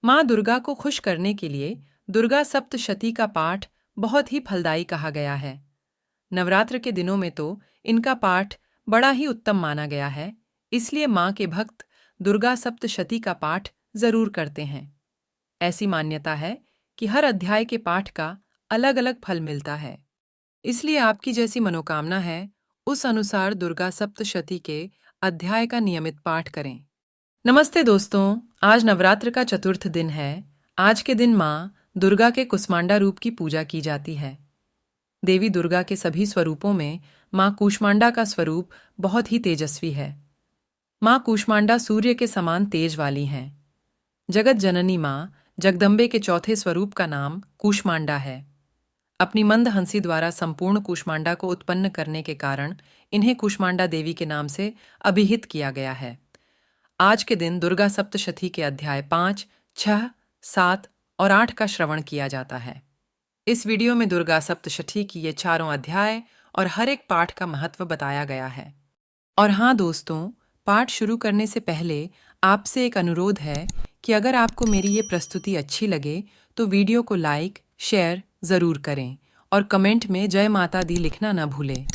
माँ दुर्गा को खुश करने के लिए दुर्गा सप्तशती का पाठ बहुत ही फलदायी कहा गया है। नवरात्र के दिनों में तो इनका पाठ बड़ा ही उत्तम माना गया है, इसलिए माँ के भक्त दुर्गा सप्तशती का पाठ जरूर करते हैं। ऐसी मान्यता है कि हर अध्याय के पाठ का अलग अलग फल मिलता है, इसलिए आपकी जैसी मनोकामना है, उस अनुसार दुर्गा सप्तशती के अध्याय का नियमित पाठ करें। नमस्ते दोस्तों, आज नवरात्र का चतुर्थ दिन है। आज के दिन माँ दुर्गा के कुष्मांडा रूप की पूजा की जाती है। देवी दुर्गा के सभी स्वरूपों में माँ कूष्मांडा का स्वरूप बहुत ही तेजस्वी है। माँ कूष्मांडा सूर्य के समान तेज वाली हैं। जगत जननी माँ जगदम्बे के चौथे स्वरूप का नाम कूष्मांडा है। अपनी मंद हंसी द्वारा संपूर्ण कूष्मांडा को उत्पन्न करने के कारण इन्हें कूष्मांडा देवी के नाम से अभिहित किया गया है। आज के दिन दुर्गा सप्तशती के अध्याय 5, 6, 7 और 8 का श्रवण किया जाता है। इस वीडियो में दुर्गा सप्तशती की ये चारों अध्याय और हर एक पाठ का महत्व बताया गया है। और हाँ दोस्तों, पाठ शुरू करने से पहले आपसे एक अनुरोध है कि अगर आपको मेरी ये प्रस्तुति अच्छी लगे तो वीडियो को लाइक, शेयर ज़रूर करें और कमेंट में जय माता दी लिखना न भूलें।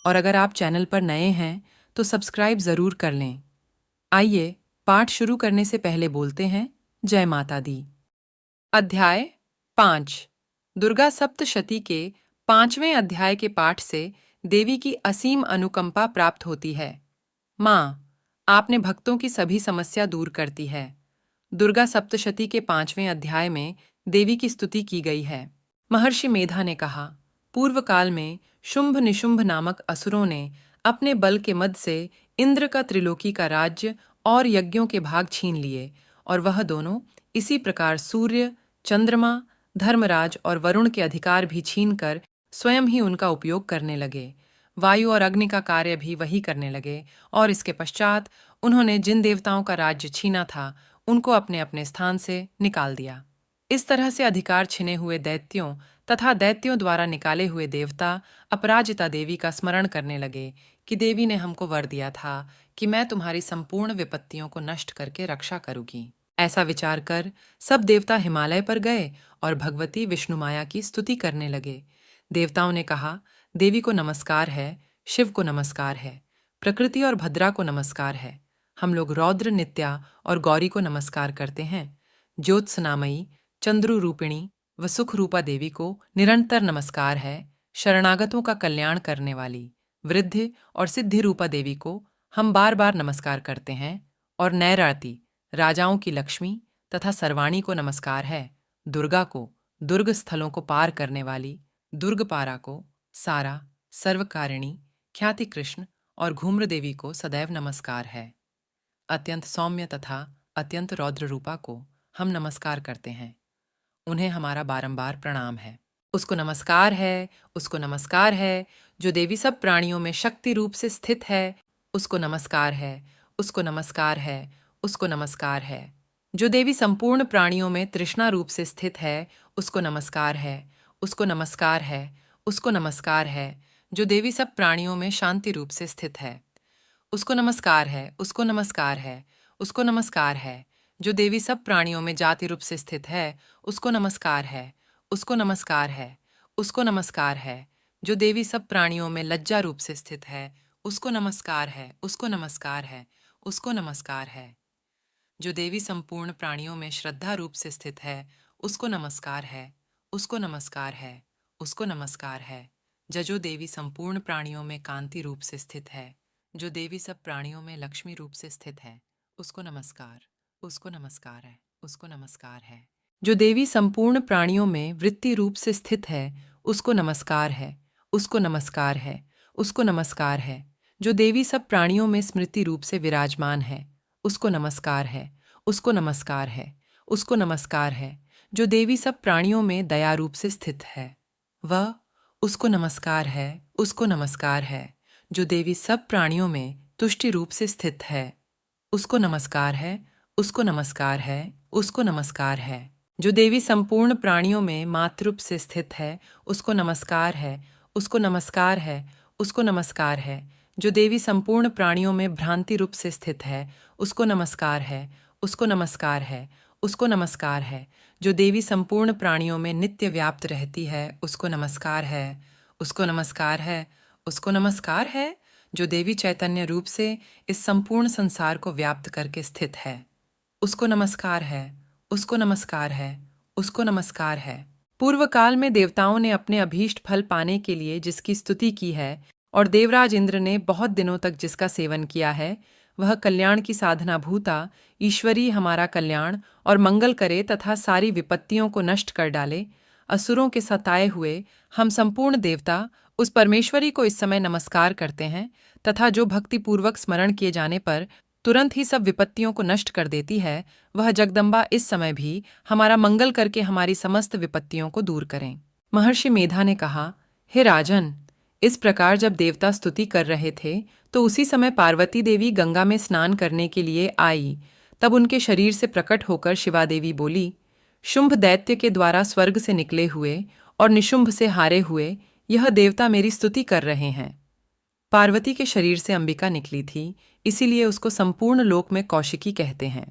और अगर आप चैनल पर नए हैं तो सब्सक्राइब ज़रूर कर लें। आइए पाठ शुरू करने से पहले बोलते हैं जय माता दी। अध्याय 5। दुर्गा सप्तशती के 5वें अध्याय के पाठ से देवी की असीम अनुकंपा प्राप्त होती है। माँ, आपने भक्तों की सभी समस्या दूर करती है। दुर्गा सप्तशती के 5वें अध्याय में देवी की स्तुति की गई है। महर्षि मेधा ने कहा, पूर्व काल में शुंभ निशुंभ नामक असुरों ने अपने बल के मद से इंद्र का त्रिलोकी का राज्य और यज्ञों के भाग छीन लिए, और वह दोनों इसी प्रकार सूर्य, चंद्रमा, धर्मराज और वरुण के अधिकार भी छीनकर स्वयं ही उनका उपयोग करने लगे। वायु और अग्नि का कार्य भी वही करने लगे, और इसके पश्चात उन्होंने जिन देवताओं का राज्य छीना था उनको अपने अपने स्थान से निकाल दिया। इस तरह से अधिकार छिने हुए दैत्यों तथा दैत्यों द्वारा निकाले हुए देवता अपराजिता देवी का स्मरण करने लगे कि देवी ने हमको वर दिया था कि मैं तुम्हारी संपूर्ण विपत्तियों को नष्ट करके रक्षा करूंगी। ऐसा विचार कर सब देवता हिमालय पर गए और भगवती विष्णुमाया की स्तुति करने लगे। देवताओं ने कहा, देवी को नमस्कार है, शिव को नमस्कार है, प्रकृति और भद्रा को नमस्कार है। हम लोग रौद्र, नित्या और गौरी को नमस्कार करते हैं। ज्योत्सनामयी, चंद्रु रूपिणी व सुख रूपा देवी को निरंतर नमस्कार है। शरणागतों का कल्याण करने वाली वृद्धि और सिद्धि रूपा देवी को हम बार बार नमस्कार करते हैं। और नैराती, राजाओं की लक्ष्मी तथा सर्वाणी को नमस्कार है। दुर्गा को, दुर्ग स्थलों को पार करने वाली दुर्गपारा को, सारा, सर्वकारिणी, ख्याति कृष्ण और घूम्र देवी को सदैव नमस्कार है। अत्यंत सौम्य तथा अत्यंत रौद्र रूपा को हम नमस्कार करते हैं। उन्हें हमारा बारंबार प्रणाम है। उसको नमस्कार है, उसको नमस्कार है, जो देवी सब प्राणियों में शक्ति रूप से स्थित है। उसको नमस्कार है, उसको नमस्कार है, उसको नमस्कार है। जो देवी संपूर्ण प्राणियों में तृष्णा रूप से स्थित है, उसको नमस्कार है, उसको नमस्कार है, उसको नमस्कार है। जो देवी सब प्राणियों में शांति रूप से स्थित है, उसको नमस्कार है, उसको नमस्कार है, उसको नमस्कार है। जो देवी सब प्राणियों में जाति रूप से स्थित है, उसको नमस्कार है, उसको नमस्कार है, उसको नमस्कार है। जो देवी सब प्राणियों में लज्जा रूप से स्थित है, उसको नमस्कार है, उसको नमस्कार है, उसको नमस्कार है। जो देवी संपूर्ण प्राणियों में श्रद्धा रूप से स्थित है, उसको नमस्कार है, उसको नमस्कार है, उसको नमस्कार है। जो देवी संपूर्ण प्राणियों में कांति रूप से स्थित है, जो देवी सब प्राणियों में लक्ष्मी रूप से स्थित है, उसको नमस्कार, उसको नमस्कार है, उसको नमस्कार है। जो देवी संपूर्ण प्राणियों में वृत्ति रूप से स्थित है, उसको नमस्कार है, उसको नमस्कार है, उसको नमस्कार है। जो देवी सब प्राणियों में स्मृति रूप से विराजमान है, उसको नमस्कार है, उसको नमस्कार है, उसको नमस्कार है। जो देवी सब प्राणियों में दया रूप से स्थित है, वह उसको नमस्कार है, उसको नमस्कार है। जो देवी सब प्राणियों में तुष्टि रूप से स्थित है, उसको नमस्कार है, उसको नमस्कार है, उसको नमस्कार है। जो देवी संपूर्ण प्राणियों में मातृ रूप से स्थित है, उसको नमस्कार है, उसको नमस्कार है, उसको नमस्कार है। जो देवी संपूर्ण प्राणियों में भ्रांति रूप से स्थित है, उसको नमस्कार है, उसको नमस्कार है, उसको नमस्कार है। जो देवी संपूर्ण प्राणियों में नित्य व्याप्त रहती है, उसको नमस्कार है। उसको नमस्कार है। उसको नमस्कार है। जो देवी चैतन्य रूप से इस संपूर्ण संसार को व्याप्त करके स्थित है, उसको नमस्कार है। उसको नमस्कार है। उसको नमस्कार है। पूर्व काल में देवताओं ने अपने अभीष्ट फल पाने के लिए जिसकी स्तुति की है और देवराज इंद्र ने बहुत दिनों तक जिसका सेवन किया है, वह कल्याण की साधना भूता ईश्वरी हमारा कल्याण और मंगल करे तथा सारी विपत्तियों को नष्ट कर डाले। असुरों के सताए हुए हम संपूर्ण देवता उस परमेश्वरी को इस समय नमस्कार करते हैं तथा जो भक्तिपूर्वक स्मरण किए जाने पर तुरंत ही सब विपत्तियों को नष्ट कर देती है, वह जगदम्बा इस समय भी हमारा मंगल करके हमारी समस्त विपत्तियों को दूर करें। महर्षि मेधा ने कहा, हे राजन, इस प्रकार जब देवता स्तुति कर रहे थे तो उसी समय पार्वती देवी गंगा में स्नान करने के लिए आई। तब उनके शरीर से प्रकट होकर शिवा देवी बोली, शुंभ दैत्य के द्वारा स्वर्ग से निकले हुए और निशुंभ से हारे हुए यह देवता मेरी स्तुति कर रहे हैं। पार्वती के शरीर से अंबिका निकली थी, इसीलिए उसको संपूर्ण लोक में कौशिकी कहते हैं।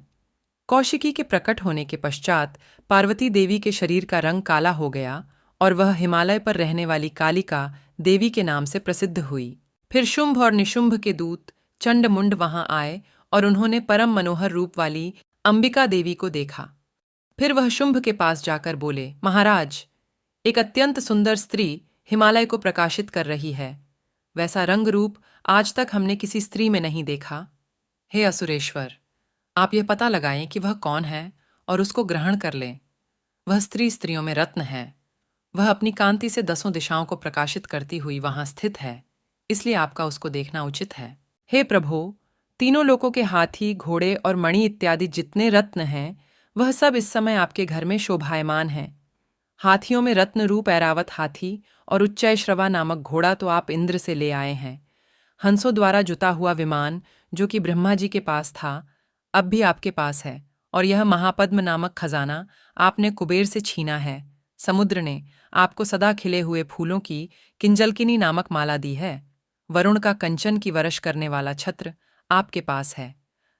कौशिकी के प्रकट होने के पश्चात पार्वती देवी के शरीर का रंग काला हो गया और वह हिमालय पर रहने वाली कालिका देवी के नाम से प्रसिद्ध हुई। फिर शुंभ और निशुंभ के दूत चंड मुंड वहां आए और उन्होंने परम मनोहर रूप वाली अंबिका देवी को देखा। फिर वह शुंभ के पास जाकर बोले, महाराज, एक अत्यंत सुंदर स्त्री हिमालय को प्रकाशित कर रही है। वैसा रंग रूप आज तक हमने किसी स्त्री में नहीं देखा। हे असुरेश्वर, आप यह पता लगाएं कि वह कौन है और उसको ग्रहण कर लें। वह स्त्रियों में रत्न है। वह अपनी कांति से 10 दिशाओं को प्रकाशित करती हुई वहां स्थित है, इसलिए आपका उसको देखना उचित है। हे प्रभो, तीनों लोकों के हाथी, घोड़े और मणि इत्यादि जितने रत्न हैं, वह सब इस समय आपके घर में शोभायमान हैं। हाथियों में रत्न रूप ऐरावत हाथी और उच्चैश्रवा नामक घोड़ा तो आप इंद्र से ले आए हैं। हंसों द्वारा जुता हुआ विमान जो कि ब्रह्मा जी के पास था, अब भी आपके पास है। और यह महापद्म नामक खजाना आपने कुबेर से छीना है। समुद्र ने आपको सदा खिले हुए फूलों की किंजलकिनी नामक माला दी है। वरुण का कंचन की वर्ष करने वाला छत्र आपके पास है।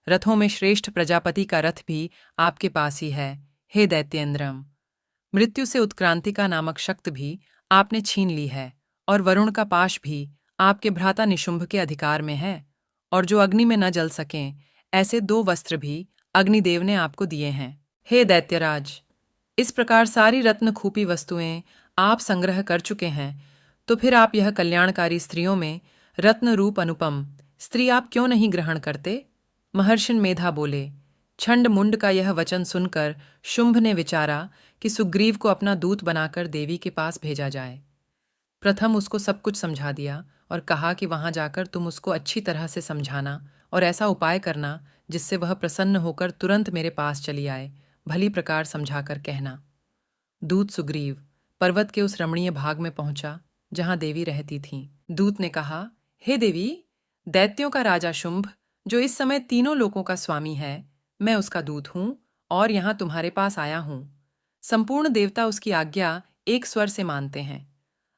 रथों में श्रेष्ठ प्रजापति का रथ भी आपके पास ही है। हे दैत्येंद्रम, मृत्यु से उत्क्रांतिका नामक शक्त भी आपने छीन ली है और वरुण का पाश भी आपके भ्राता निशुंभ के अधिकार में है। और जो अग्नि में न जल सकें, ऐसे 2 वस्त्र भी अग्निदेव ने आपको दिए हैं। हे दैत्यराज, इस प्रकार सारी रत्न खूपी वस्तुएं आप संग्रह कर चुके हैं, तो फिर आप यह कल्याणकारी स्त्रियों में रत्न रूप अनुपम स्त्री आप क्यों नहीं ग्रहण करते? महर्षि मेधा बोले, छंड मुंड का यह वचन सुनकर शुंभ ने विचारा कि सुग्रीव को अपना दूत बनाकर देवी के पास भेजा जाए। प्रथम उसको सब कुछ समझा दिया और कहा कि वहां जाकर तुम उसको अच्छी तरह से समझाना और ऐसा उपाय करना जिससे वह प्रसन्न होकर तुरंत मेरे पास चली आए। भली प्रकार समझाकर कहना। दूत सुग्रीव पर्वत के उस रमणीय भाग में पहुंचा जहां देवी रहती थीं। दूत ने कहा, हे देवी, दैत्यों का राजा शुंभ, जो इस समय तीनों लोकों का स्वामी है, मैं उसका दूत हूं और यहां तुम्हारे पास आया हूं। संपूर्ण देवता उसकी आज्ञा एक स्वर से मानते हैं।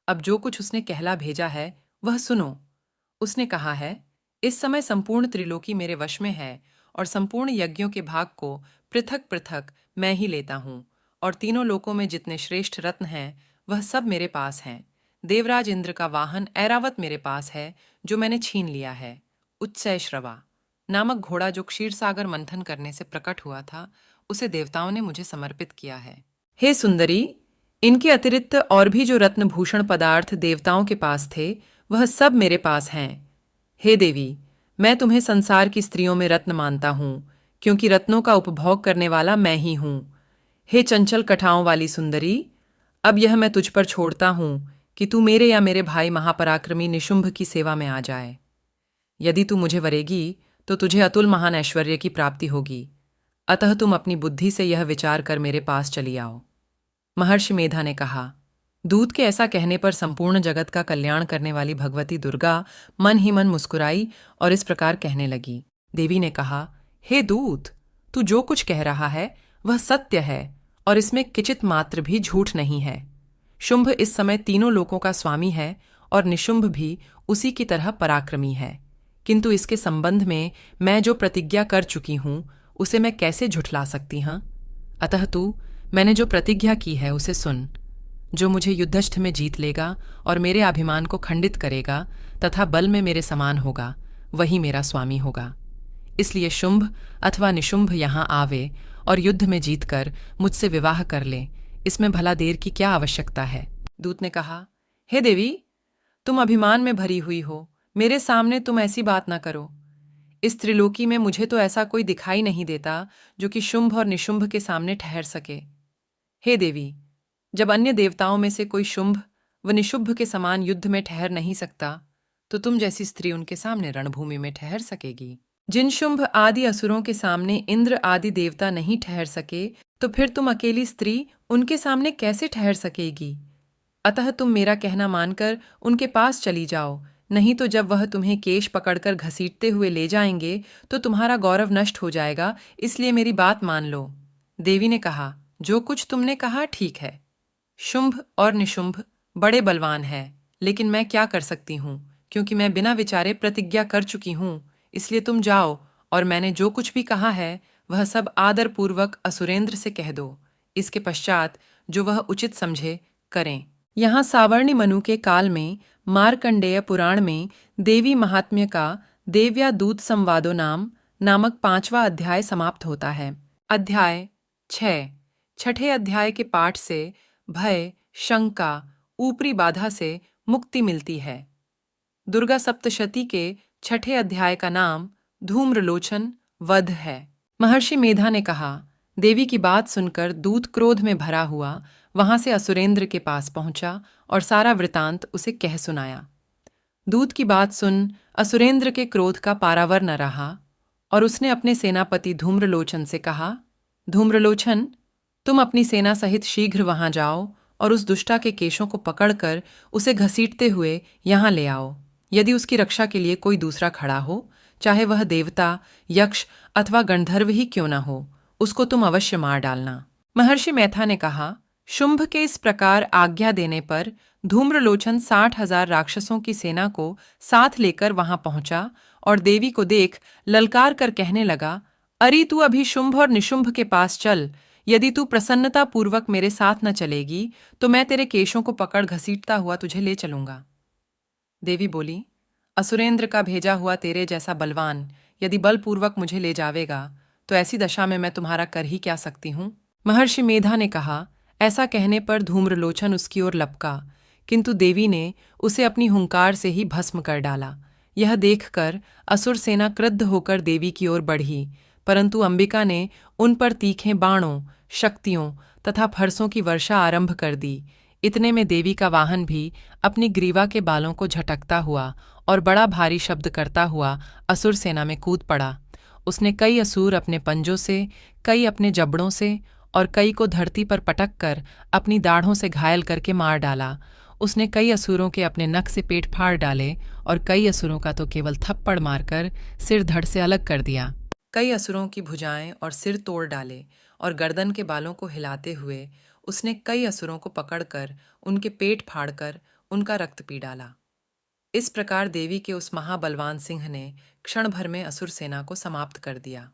अब जो कुछ उसने कहला भेजा है वह सुनो। उसने कहा है, इस समय संपूर्ण त्रिलोकी मेरे वश में है और संपूर्ण यज्ञों के भाग को पृथक पृथक मैं ही लेता हूँ और तीनों लोकों में जितने श्रेष्ठ रत्न हैं वह सब मेरे पास हैं। देवराज इंद्र का वाहन ऐरावत मेरे पास है जो मैंने छीन लिया है। उच्चैश्रवा नामक घोड़ा जो क्षीरसागर मंथन करने से प्रकट हुआ था, उसे देवताओं ने मुझे समर्पित किया है। हे सुंदरी, इनके अतिरिक्त और भी जो रत्नभूषण पदार्थ देवताओं के पास थे, वह सब मेरे पास हैं। हे देवी, मैं तुम्हें संसार की स्त्रियों में रत्न मानता हूँ, क्योंकि रत्नों का उपभोग करने वाला मैं ही हूँ। हे चंचल कठाओं वाली सुंदरी, अब यह मैं तुझ पर छोड़ता हूँ कि तू मेरे या मेरे भाई महापराक्रमी निशुंभ की सेवा में आ जाए। यदि तू मुझे वरेगी तो तुझे अतुल महान ऐश्वर्य की प्राप्ति होगी। अतः तुम अपनी बुद्धि से यह विचार कर मेरे पास चली आओ। महर्षि मेधा ने कहा। दूत के ऐसा कहने पर संपूर्ण जगत का कल्याण करने वाली भगवती दुर्गा मन ही मन मुस्कुराई और इस प्रकार कहने लगी। देवी ने कहा, हे दूत, तू जो कुछ कह रहा है वह सत्य है और इसमें किंचित मात्र भी झूठ नहीं है। शुंभ इस समय तीनों लोकों का स्वामी है और निशुंभ भी उसी की तरह पराक्रमी है, किंतु इसके संबंध में मैं जो प्रतिज्ञा कर चुकी हूं उसे मैं कैसे झुठला सकती हूं? अतः तू, मैंने जो प्रतिज्ञा की है उसे सुन। जो मुझे युद्धस्थ में जीत लेगा और मेरे अभिमान को खंडित करेगा तथा बल में मेरे समान होगा, वही मेरा स्वामी होगा। इसलिए शुंभ अथवा निशुंभ यहाँ आवे और युद्ध में जीतकर मुझसे विवाह कर ले, इसमें भला देर की क्या आवश्यकता है। दूत ने कहा, हे देवी, तुम अभिमान में भरी हुई हो, मेरे सामने तुम ऐसी बात ना करो। इस त्रिलोकी में मुझे तो ऐसा कोई दिखाई नहीं देता जो कि शुंभ और निशुंभ के सामने ठहर सके। हे देवी, जब अन्य देवताओं में से कोई शुंभ व निशुंभ के समान युद्ध में ठहर नहीं सकता, तो तुम जैसी स्त्री उनके सामने रणभूमि में ठहर सकेगी। जिन शुंभ आदि असुरों के सामने इंद्र आदि देवता नहीं ठहर सके, तो फिर तुम अकेली स्त्री उनके सामने कैसे ठहर सकेगी। अतः तुम मेरा कहना मानकर उनके पास चली जाओ, नहीं तो जब वह तुम्हें केश पकड़कर घसीटते हुए ले जाएंगे तो तुम्हारा गौरव नष्ट हो जाएगा, इसलिए मेरी बात मान लो। देवी ने कहा, जो कुछ तुमने कहा ठीक है। शुंभ और निशुंभ बड़े बलवान हैं, लेकिन मैं क्या कर सकती हूँ, क्योंकि मैं बिना विचारे प्रतिज्ञा कर चुकी हूँ। इसलिए तुम जाओ और मैंने जो कुछ भी कहा है वह सब आदरपूर्वक असुरेंद्र से कह दो। इसके पश्चात जो वह उचित समझे करें। यहाँ सावर्णी मनु के काल में मार्कंडेय पुराण में देवी महात्म्य का देव्या दूत संवादो नामक 5वां अध्याय समाप्त होता है। अध्याय 6। छठे अध्याय के पाठ से भय, शंका, ऊपरी बाधा से मुक्ति मिलती है। दुर्गा सप्तशती के छठे अध्याय का नाम धूम्रलोचन वध है। महर्षि मेधा ने कहा, देवी की बात सुनकर दूत क्रोध में भरा हुआ वहां से असुरेंद्र के पास पहुंचा और सारा वृतांत उसे कह सुनाया। दूत की बात सुन असुरेंद्र के क्रोध का पारावर न रहा और उसने अपने सेनापति धूम्रलोचन से कहा, धूम्रलोचन, तुम अपनी सेना सहित शीघ्र वहां जाओ और उस दुष्टा के केशों को पकड़कर उसे घसीटते हुए यहाँ ले आओ। यदि उसकी रक्षा के लिए कोई दूसरा खड़ा हो, चाहे वह देवता, यक्ष अथवा गंधर्व ही क्यों न हो, उसको तुम अवश्य मार डालना। महर्षि मैथा ने कहा, शुंभ के इस प्रकार आज्ञा देने पर धूम्रलोचन 60,000 राक्षसों की सेना को साथ लेकर वहां पहुंचा और देवी को देख ललकार कर कहने लगा, अरे तू अभी शुंभ और निशुंभ के पास चल। यदि तू प्रसन्नता पूर्वक मेरे साथ न चलेगी तो मैं तेरे केशों को पकड़ घसीटता हुआ तुझे ले चलूंगा। देवी बोली, असुरेंद्र का भेजा हुआ तेरे जैसा बलवान यदि बलपूर्वक मुझे ले जावेगा तो ऐसी दशा में मैं तुम्हारा कर ही क्या सकती हूँ। महर्षि मेधा ने कहा, ऐसा कहने पर धूम्रलोचन उसकी ओर लपका, किंतु देवी ने उसे अपनी हुंकार से ही भस्म कर डाला। यह देखकर असुर सेना क्रुद्ध होकर देवी की ओर बढ़ी, परंतु अंबिका ने उन पर तीखे बाणों, शक्तियों तथा फरसों की वर्षा आरंभ कर दी। इतने में देवी का वाहन भी अपनी ग्रीवा के बालों को झटकता हुआ और बड़ा भारी शब्द करता हुआ असुर सेना में कूद पड़ा। उसने कई असुर अपने पंजों से, कई अपने जबड़ों से और कई को धरती पर पटक कर अपनी दाढ़ों से घायल करके मार डाला। उसने कई असुरों के अपने नख से पेट फाड़ डाले और कई असुरों का तो केवल थप्पड़ मारकर सिर धड़ से अलग कर दिया। कई असुरों की भुजाएं और सिर तोड़ डाले और गर्दन के बालों को हिलाते हुए उसने कई असुरों को पकड़कर उनके पेट फाड़कर उनका रक्त पी डाला। इस प्रकार देवी के उस महाबलवान सिंह ने क्षण भर में असुर सेना को समाप्त कर दिया।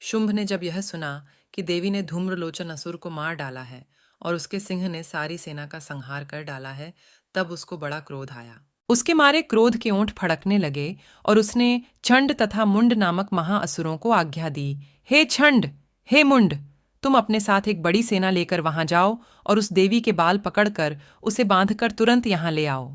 शुंभ ने जब यह सुना कि देवी ने धूम्रलोचन असुर को मार डाला है और उसके सिंह ने सारी सेना का संहार कर डाला है, तब उसको बड़ा क्रोध आया। उसके मारे क्रोध के ओंठ फड़कने लगे और उसने छंड तथा मुंड नामक महाअसुरों को आज्ञा दी, हे छंड, हे मुंड, तुम अपने साथ एक बड़ी सेना लेकर वहां जाओ और उस देवी के बाल पकड़कर उसे बांधकर तुरंत यहाँ ले आओ।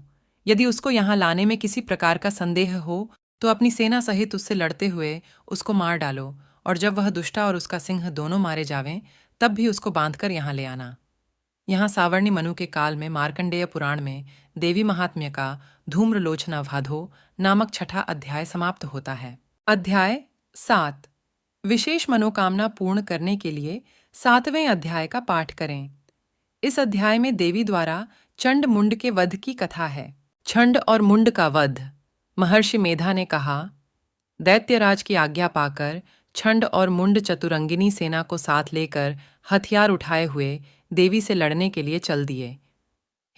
यदि उसको यहाँ लाने में किसी प्रकार का संदेह हो तो अपनी सेना सहित उससे लड़ते हुए उसको मार डालो, और जब वह दुष्टा और उसका सिंह दोनों मारे जावें तब भी उसको बांधकर यहाँ ले आना। यहाँ सावर्णी मनु के काल में मार्कंडेय पुराण में देवी महात्म्य का धूम्रलोचना वाधो नामक छठा अध्याय समाप्त होता है। अध्याय 7। विशेष मनोकामना पूर्ण करने के लिए 7वें अध्याय का पाठ करें। इस अध्याय में देवी द्वारा चंड मुंड के वध की कथा है। छंड और मुंड का वध। महर्षि मेधा ने कहा, दैत्यराज की आज्ञा पाकर छंड और मुंड चतुरंगिनी सेना को साथ लेकर हथियार उठाए हुए देवी से लड़ने के लिए चल दिए।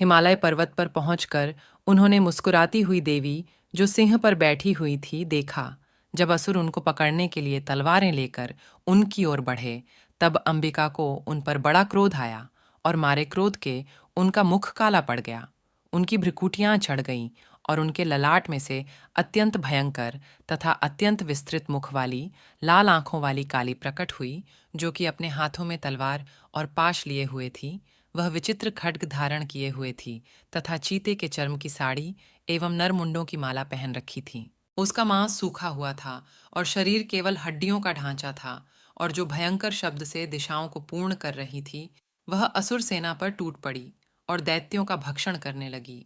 हिमालय पर्वत पर पहुंचकर उन्होंने मुस्कुराती हुई देवी जो सिंह पर बैठी हुई थी देखा। जब असुर उनको पकड़ने के लिए तलवारें लेकर उनकी ओर बढ़े तब अंबिका को उन पर बड़ा क्रोध आया और मारे क्रोध के उनका मुख काला पड़ गया। उनकी भ्रुकुटियां चढ़ गईं और उनके ललाट में से अत्यंत भयंकर तथा अत्यंत विस्तृत मुख वाली लाल आंखों वाली काली प्रकट हुई, जो कि अपने हाथों में तलवार और पाश लिए हुए थी। वह विचित्र खड्ग धारण किए हुए थी तथा चीते के चर्म की साड़ी एवं नरमुंडों की माला पहन रखी थी। उसका मांस सूखा हुआ था और शरीर केवल हड्डियों का ढांचा था, और जो भयंकर शब्द से दिशाओं को पूर्ण कर रही थी, वह असुर सेना पर टूट पड़ी और दैत्यों का भक्षण करने लगी।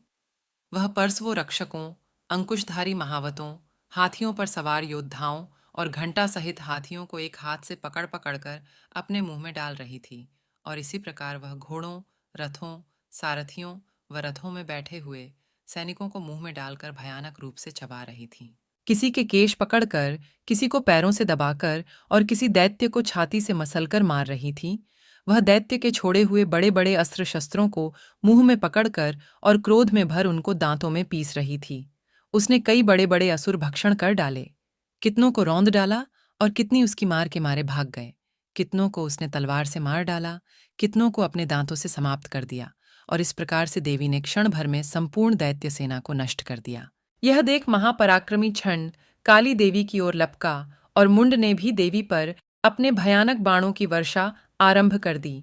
वह परसवों रक्षकों, अंकुशधारी महावतों, हाथियों पर सवार योद्धाओं और घंटा सहित हाथियों को एक हाथ से पकड़ पकड़कर अपने मुंह में डाल रही थी, और इसी प्रकार वह घोड़ों, रथों, सारथियों व रथों में बैठे हुए सैनिकों को मुंह में डालकर भयानक रूप से चबा रही थी। किसी के केश पकड़कर, किसी को पैरों से दबाकर और किसी दैत्य को छाती से मसलकर मार रही थी। वह दैत्य के छोड़े हुए बड़े बड़े अस्त्र शस्त्रों को मुंह में पकड़कर और क्रोध में भर उनको दांतों में पीस रही थी। उसने कई बड़े बड़े असुर भक्षण कर डाले, कितनों को रौंद डाला और कितनी उसकी मार के मारे भाग गए। कितनों को उसने तलवार से मार डाला, कितनों को अपने दांतों से समाप्त कर दिया, और इस प्रकार से देवी ने क्षण भर में संपूर्ण दैत्य सेना को नष्ट कर दिया। यह देख महापराक्रमी छंड काली देवी की ओर लपका और मुंड ने भी देवी पर अपने भयानक बाणों की वर्षा आरंभ कर दी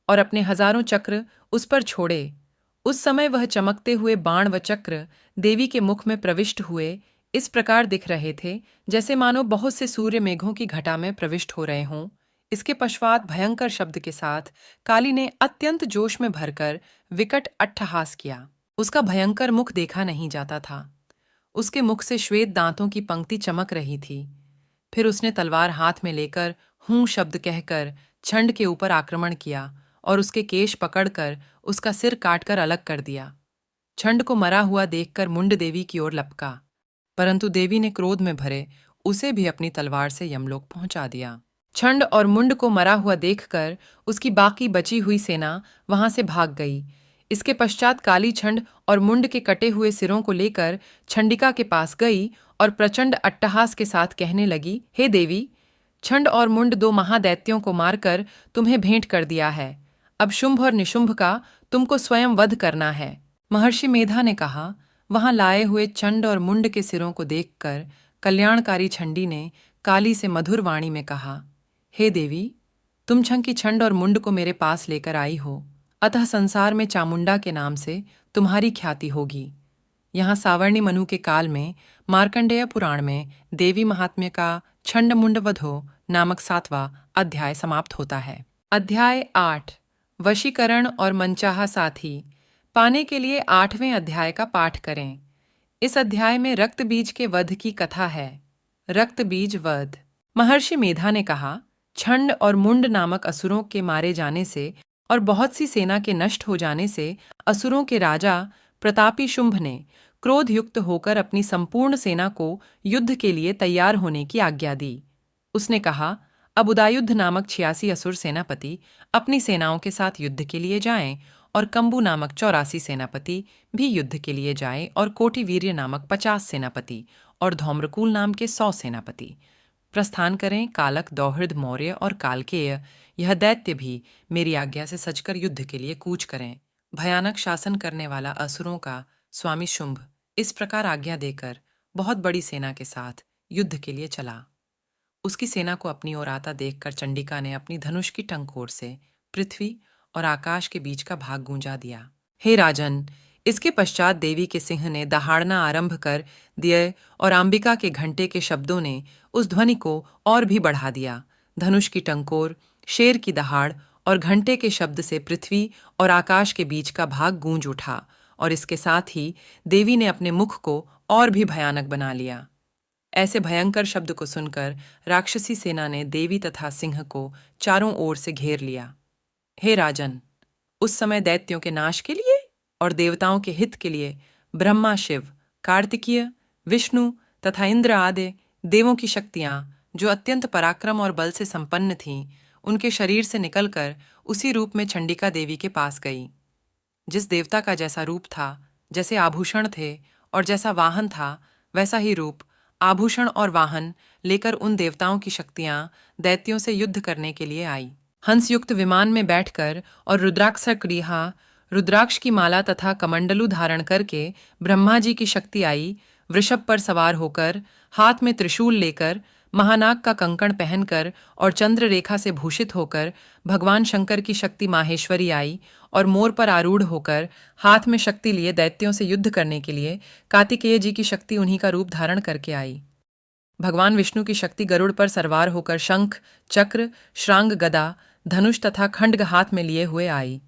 और अपने हजारों चक्र उस पर छोड़े। उस समय वह चमकते हुए बाण व चक्र देवी के मुख में प्रविष्ट हुए इस प्रकार दिख रहे थे, जैसे मानो बहुत से सूर्य मेघों की घटा में प्रविष्ट हो रहे हों। इसके पश्चात भयंकर शब्द के साथ काली ने अत्यंत जोश में भरकर विकट अट्टहास किया। उसका भयंकर मुख देखा नहीं जाता था। उसके मुख से श्वेत दांतों की पंक्ति चमक रही थी। फिर उसने तलवार हाथ में लेकर हूं शब्द कहकर छंड के ऊपर आक्रमण किया और उसके केश पकड़कर उसका सिर काटकर अलग कर दिया। छंड को मरा हुआ देखकर मुंड देवी की ओर लपका, परंतु देवी ने क्रोध में भरे उसे भी अपनी तलवार से यमलोक पहुंचा दिया। छंड और मुंड को मरा हुआ देखकर उसकी बाकी बची हुई सेना वहां से भाग गई। इसके पश्चात काली छंड और मुंड के कटे हुए सिरों को लेकर छंडिका के पास गई और प्रचंड अट्टहास के साथ कहने लगी, हे देवी, छंड और मुंड दो महादैत्यों को मारकर तुम्हें भेंट कर दिया है। अब शुंभ और निशुंभ का तुमको स्वयं वध करना है। महर्षि मेधा ने कहा। वहां लाए हुए चंड और मुंड के सिरों को देखकर कल्याणकारी छंडी ने काली से मधुर वाणी में कहा, हे देवी, तुम छंकी छंड और मुंड को मेरे पास लेकर आई हो, अतः संसार में चामुंडा के नाम से तुम्हारी ख्याति होगी। यहाँ सावर्णी मनु के काल में मार्कंडेय पुराण में देवी महात्म्य का छंड मुंड वधो नामक 7वां अध्याय समाप्त होता है। अध्याय 8 वशीकरण और मनचाहा साथी पाने के लिए 8वें अध्याय का पाठ करें। इस अध्याय में रक्त बीज के वध की कथा है। रक्त बीज वध। महर्षि मेधा ने कहा, छंड और मुंड नामक असुरों के मारे जाने से और बहुत सी सेना के नष्ट हो जाने से असुरों के राजा प्रतापी शुंभ ने क्रोध युक्त होकर अपनी संपूर्ण सेना को युद्ध के लिए तैयार होने की आज्ञा दी। उसने कहा, अब उदायुद्ध नामक 86 असुर सेनापति अपनी सेनाओं के साथ युद्ध के लिए जाएं और कंबु नामक 84 सेनापति भी युद्ध के लिए जाएं और कोटिवीर्य नामक 50 सेनापति और धौम्रकूल नाम के 100 सेनापति प्रस्थान करें। कालक, दौहिर्द, मौर्य और कालकेय यह दैत्य भी मेरी आज्ञा से सजकर युद्ध के लिए कूच करें। भयानक शासन करने वाला असुरों का स्वामी शुंभ इस प्रकार आज्ञा देकर बहुत बड़ी सेना के साथ युद्ध के लिए चला। उसकी सेना को अपनी ओर आता देखकर चंडिका ने अपनी धनुष की टंकोर से पृथ्वी और आकाश के बीच का भाग गूंजा दिया। हे राजन, इसके पश्चात देवी के सिंह ने दहाड़ना आरंभ कर दिए और अंबिका के घंटे के शब्दों ने उस ध्वनि को और भी बढ़ा दिया। धनुष की टंकोर, शेर की दहाड़ और घंटे के शब्द से पृथ्वी और आकाश के बीच का भाग गूंज उठा, और इसके साथ ही देवी ने अपने मुख को और भी भयानक बना लिया। ऐसे भयंकर शब्द को सुनकर राक्षसी सेना ने देवी तथा सिंह को चारों ओर से घेर लिया। हे राजन, उस समय दैत्यों के नाश के लिए और देवताओं के हित के लिए ब्रह्मा, शिव, कार्तिकीय, विष्णु तथा इंद्र आदि देवों की शक्तियां, जो अत्यंत पराक्रम और बल से संपन्न थीं, उनके शरीर से निकलकर उसी रूप में चंडिका देवी के पास गई। जिस देवता का जैसा रूप था, जैसे आभूषण थे और जैसा वाहन था, वैसा ही रूप, आभूषण और वाहन लेकर उन देवताओं की शक्तियां दैत्यों से युद्ध करने के लिए आई। हंसयुक्त विमान में बैठकर और रुद्राक्ष की माला तथा कमंडलू धारण करके ब्रह्मा जी की शक्ति आई, वृषभ पर सवार होकर, हाथ में त्रिशूल लेकर, महानाग का कंकण पहनकर और चंद्र रेखा से भूषित होकर भगवान शंकर की शक्ति माहेश्वरी आई और मोर पर आरूढ़ होकर हाथ में शक्ति लिए दैत्यों से युद्ध करने के लिए कार्तिकेय जी की शक्ति उन्हीं का रूप धारण करके आई। भगवान विष्णु की शक्ति गरुड़ पर सवार होकर शंख, चक्र, श्रांग, गदा, धनुष तथा खड्ग हाथ में लिए हुए आई।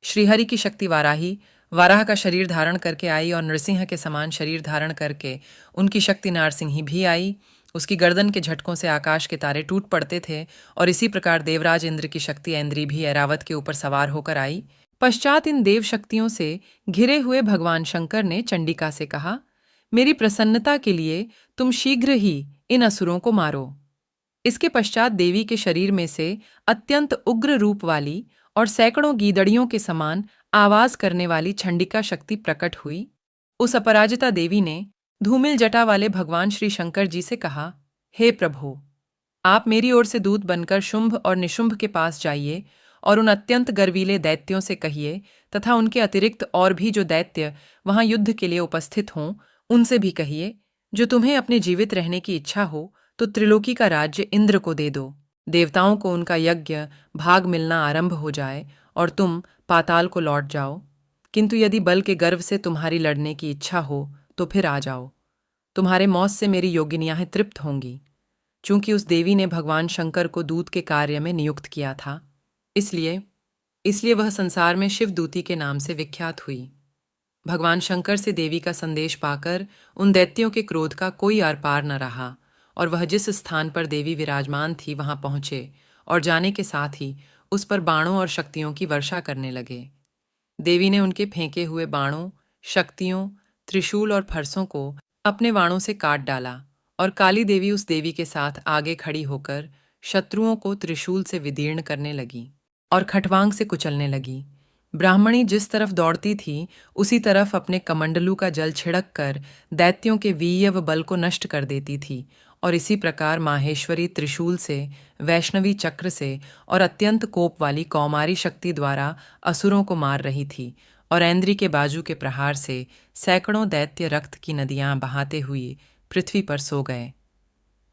श्रीहरि की शक्ति वाराही वाराह का शरीर धारण करके आई और नृसिंह के समान शरीर धारण करके उनकी शक्ति नारसिंही भी आई। उसकी गर्दन के झटकों से आकाश के तारे टूट पड़ते थे और इसी प्रकार देवराज इंद्र की शक्ति ऐन्द्री भी ऐरावत के ऊपर सवार होकर आई। पश्चात इन देव शक्तियों से घिरे हुए भगवान शंकर ने चंडिका से कहा, मेरी प्रसन्नता के लिए तुम शीघ्र ही इन असुरों को मारो। इसके पश्चात देवी के शरीर में से अत्यंत उग्र रूप वाली और सैकड़ों गीदड़ियों के समान आवाज करने वाली चंडिका शक्ति प्रकट हुई। उस अपराजिता देवी ने धूमिल जटा वाले भगवान श्री शंकर जी से कहा, हे प्रभु, आप मेरी ओर से दूत बनकर शुंभ और निशुंभ के पास जाइए और उन अत्यंत गर्वीले दैत्यों से कहिए तथा उनके अतिरिक्त और भी जो दैत्य वहां युद्ध के लिए उपस्थित हों उनसे भी कहिए, जो तुम्हें अपने जीवित रहने की इच्छा हो तो त्रिलोकी का राज्य इंद्र को दे दो। देवताओं को उनका यज्ञ भाग मिलना आरंभ हो जाए और तुम पाताल को लौट जाओ। किंतु यदि बल के गर्व से तुम्हारी लड़ने की इच्छा हो तो फिर आ जाओ। तुम्हारे मौत से मेरी योगिनियां तृप्त होंगी। चूंकि उस देवी ने भगवान शंकर को दूत के कार्य में नियुक्त किया था, इसलिए वह संसार में शिवदूती के नाम से विख्यात हुई। भगवान शंकर से देवी का संदेश पाकर उन दैत्यों के क्रोध का कोई आर पार न रहा और वह जिस स्थान पर देवी विराजमान थी वहां पहुंचे और जाने के साथ ही उस पर बाणों और शक्तियों की वर्षा करने लगे। देवी ने उनके फेंके हुए बाणों, शक्तियों, त्रिशूल और फरसों को अपने वाणों से काट डाला और काली देवी उस देवी के साथ आगे खड़ी होकर शत्रुओं को त्रिशूल से विदीर्ण करने लगी और खटवांग से कुचलने लगी। ब्राह्मणी जिस तरफ दौड़ती थी उसी तरफ अपने कमंडलू का जल छिड़क कर दैत्यों के वीर्य व बल को नष्ट कर देती थी और इसी प्रकार माहेश्वरी त्रिशूल से, वैष्णवी चक्र से और अत्यंत कोप वाली कौमारी शक्ति द्वारा असुरों को मार रही थी और ऐन्द्री के बाजू के प्रहार से सैकड़ों दैत्य रक्त की नदियां बहाते हुए पृथ्वी पर सो गए।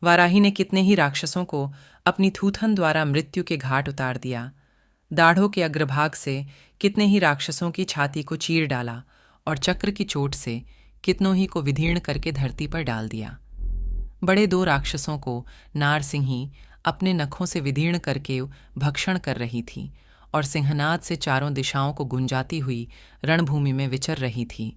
वाराही ने कितने ही राक्षसों को अपनी थूथन द्वारा मृत्यु के घाट उतार दिया। दाढ़ों के अग्रभाग से कितने ही राक्षसों की छाती को चीर डाला और चक्र की चोट से कितनों ही को विदीर्ण करके धरती पर डाल दिया। बड़े 2 राक्षसों को नारसिंही अपने नखों से विदीर्ण करके भक्षण कर रही थी और सिंहनाद से चारों दिशाओं को गुंजाती हुई रणभूमि में विचर रही थी।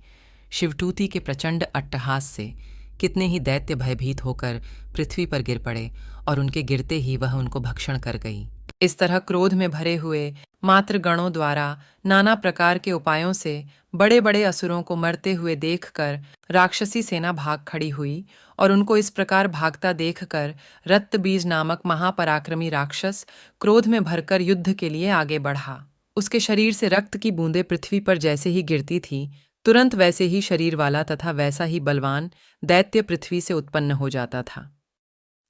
शिवटूती के प्रचंड अट्टहास से कितने ही दैत्य भयभीत होकर पृथ्वी पर गिर पड़े और उनके गिरते ही वह उनको भक्षण कर गई। इस तरह क्रोध में भरे हुए मात्र गणों द्वारा नाना प्रकार के उपायों से बड़े बड़े असुरों को मरते हुए देखकर राक्षसी सेना भाग खड़ी हुई और उनको इस प्रकार भागता देखकर रत्तबीज नामक महापराक्रमी राक्षस क्रोध में भरकर युद्ध के लिए आगे बढ़ा। उसके शरीर से रक्त की बूंदें पृथ्वी पर जैसे ही गिरती थी, तुरंत वैसे ही शरीर वाला तथा वैसा ही बलवान दैत्य पृथ्वी से उत्पन्न हो जाता था।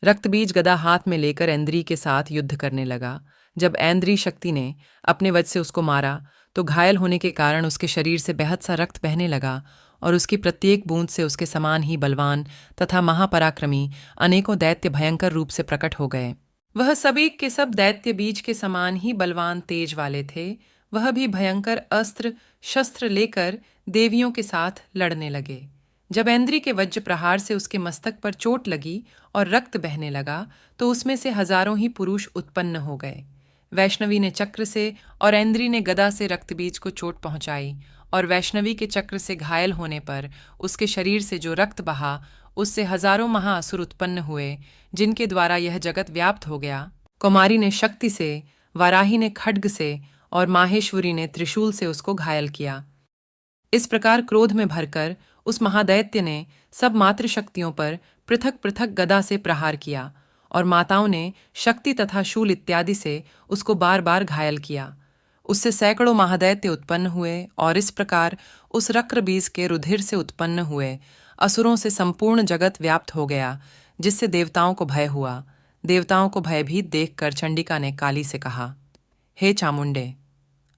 रक्तबीज गदा हाथ में लेकर ऐन्द्री के साथ युद्ध करने लगा। जब ऐन्द्री शक्ति ने अपने वज्र से उसको मारा तो घायल होने के कारण उसके शरीर से बेहद सा रक्त बहने लगा और उसकी प्रत्येक बूंद से उसके समान ही बलवान तथा महापराक्रमी अनेकों दैत्य भयंकर रूप से प्रकट हो गए। वह सभी के सब दैत्य बीज के समान ही बलवान तेज वाले थे। वह भी भयंकर अस्त्र शस्त्र लेकर देवियों के साथ लड़ने लगे। जब ऐन्द्री के वज्र प्रहार से उसके मस्तक पर चोट लगी और रक्त बहने लगा तो उसमें से हजारों ही पुरुष उत्पन्न हो गए। वैष्णवी ने चक्र से और ऐन्द्री ने गदा से रक्तबीज को चोट पहुंचाई और वैष्णवी के चक्र से घायल होने पर उसके शरीर से जो रक्त बहा उससे हजारों महाअसुर उत्पन्न हुए, जिनके द्वारा यह जगत व्याप्त हो गया। कुमारी ने शक्ति से, वाराही ने खड्ग से और माहेश्वरी ने त्रिशूल से उसको घायल किया। इस प्रकार क्रोध में भरकर उस महादैत्य ने सब मातृशक्तियों पर पृथक पृथक गदा से प्रहार किया और माताओं ने शक्ति तथा शूल इत्यादि से उसको बार बार घायल किया। उससे सैकड़ों महादैत्य उत्पन्न हुए और इस प्रकार उस रक्रबीज के रुधिर से उत्पन्न हुए असुरों से संपूर्ण जगत व्याप्त हो गया, जिससे देवताओं को भय हुआ। देवताओं को भयभीत देखकर चंडिका ने काली से कहा, हे चामुंडे,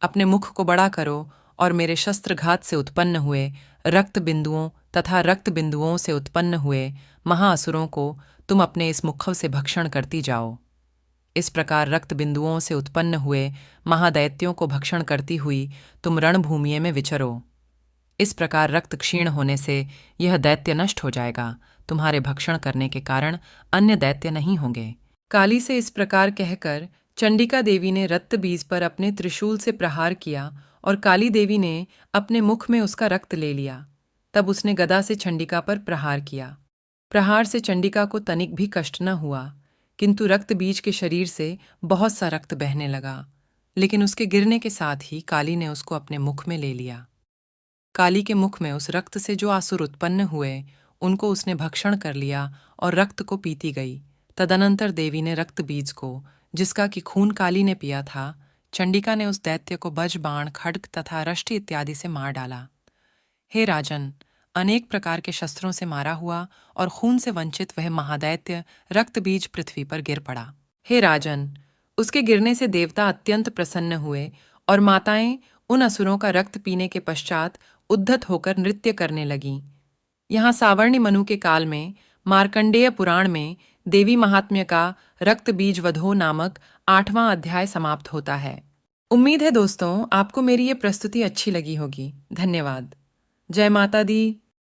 अपने मुख को बड़ा करो और मेरे शस्त्रघात से उत्पन्न हुए रक्त बिंदुओं तथा रक्त बिंदुओं से उत्पन्न हुए महाअसुरों को तुम अपने इस मुख से भक्षण करती जाओ। इस प्रकार रक्त बिंदुओं से उत्पन्न हुए महादैत्यों को भक्षण करती हुई तुम रणभूमि में विचरो। इस प्रकार रक्त क्षीण होने से यह दैत्य नष्ट हो जाएगा। तुम्हारे भक्षण करने के कारण अन्य दैत्य नहीं होंगे। काली से इस प्रकार कहकर चंडिका देवी ने रक्त बीज पर अपने त्रिशूल से प्रहार किया और काली देवी ने अपने मुख में उसका रक्त ले लिया। तब उसने गदा से चंडिका पर प्रहार किया। प्रहार से चंडिका को तनिक भी कष्ट न हुआ, किंतु रक्त बीज के शरीर से बहुत सा रक्त बहने लगा। लेकिन उसके गिरने के साथ ही काली ने उसको अपने मुख में ले लिया। काली के मुख में उस रक्त से जो आसुर उत्पन्न हुए, उनको उसने भक्षण कर लिया और रक्त को पीती गई। तदनंतर देवी ने रक्त बीज को, जिसका कि खून काली ने पिया था, चंडिका ने उस दैत्य को बज, बाण, खड्ग तथा रष्टि इत्यादि से मार डाला। हे राजन, अनेक प्रकार के शस्त्रों से मारा हुआ और खून से वंचित वह महादैत्य रक्त बीज पृथ्वी पर गिर पड़ा। हे राजन, उसके गिरने से देवता अत्यंत प्रसन्न हुए और माताएं उन असुरों का रक्त पीने के पश्चात उद्धत होकर नृत्य करने लगीं। यहाँ सावर्णी मनु के काल में मार्कंडेय पुराण में देवी महात्म्य का रक्त बीज वधो नामक 8वां अध्याय समाप्त होता है। उम्मीद है दोस्तों आपको मेरी ये प्रस्तुति अच्छी लगी होगी। धन्यवाद। जय माता दी।